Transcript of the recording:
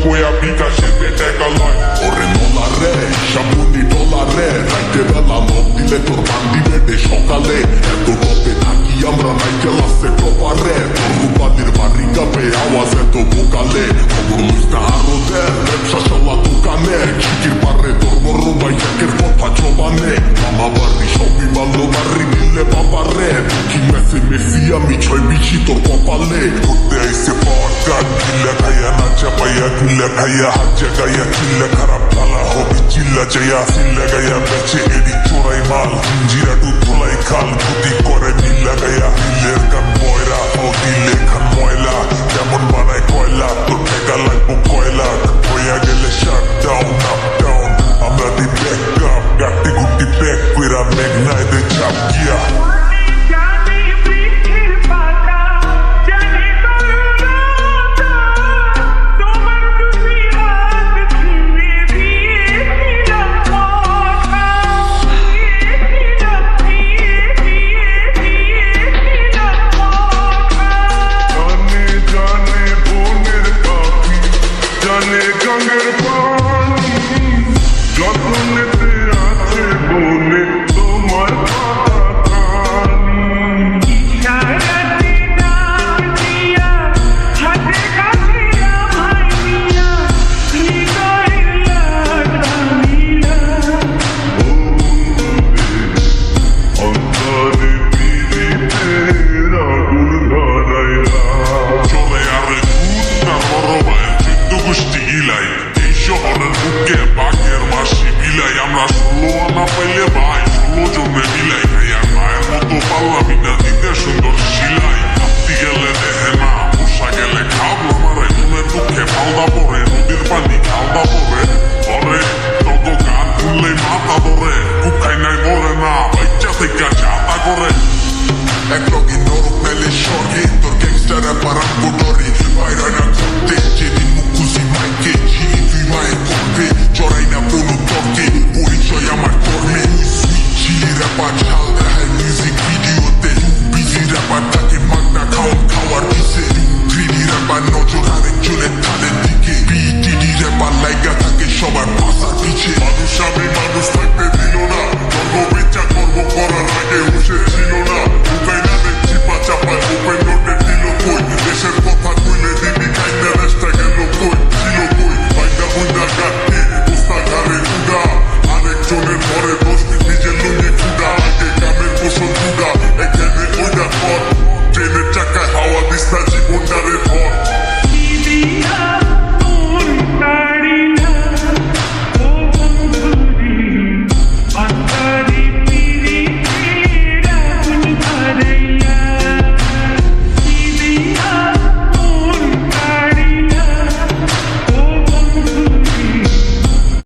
বয়া বিকাশেতে টাকা লয় ওরে নলারে সামুনি ডলারে রাইতে বেলা নখ দিলে তোর বান্দি বেডে সকালে এত টপে থাকি আমরা নাইকেল আসছে টপারে তোর রূপাদির বাড়ি গাবে আওয়াজ এত বোকালে খবর লইস না আরো দেয় ব্যবসা সলা দোকানে ঝিকির পারে তোর বড় ভাই একের কথা জবানে মামা বাড়ি সবই ভালো বাড়ি নিলে বাবারে কি মেসে মেসি আমি ছয় বিছি তোর কপালে করতে আইসে পাওয়ার গান কিল্লা খাইয়া না চাপাইয়া কিল্লা খাইয়া হাত জাগাইয়া কিল্লা খারাপ পালা হবে চিল্লা চাইয়া চিল্লা গাইয়া বেছে এডি চোরাই মাল জিরা টু তোলাই খাল ক্ষতি করে মিল্লা গাইয়া হিলের গান ময়রা ও দিলে খান ময়লা যেমন বানায় কয়লা তোর ঠেকা লাগবো কয়লা হইয়া গেলে শাট ডাউন আপ ডাউন আমরা দি ব্যাক আপ গাটি গুটি ব্যাক কইরা মেঘনায় দে চাপ গিয়া আমরা 16 আনা পাইলে ভাই 16 জনে মিলাই খাইয়া মায়ের মতো পাল্লামি না দিতে সুন্দর শিলাই আপনি গেলে দেখে না বসা গেলে খাবলো মারে মনের দুঃখে পাল্লা পরে নদীর পানি খালদা পরে ধরে তত গান খুললে মাথা ধরে কুখাই নাই ধরে না বাচ্চা থেকে চাতা করে এক লগি নরক মেলে সরি তোর গ্যাংস্টার পারাম কুটরি বাইরে না ঘুরতে যেদিন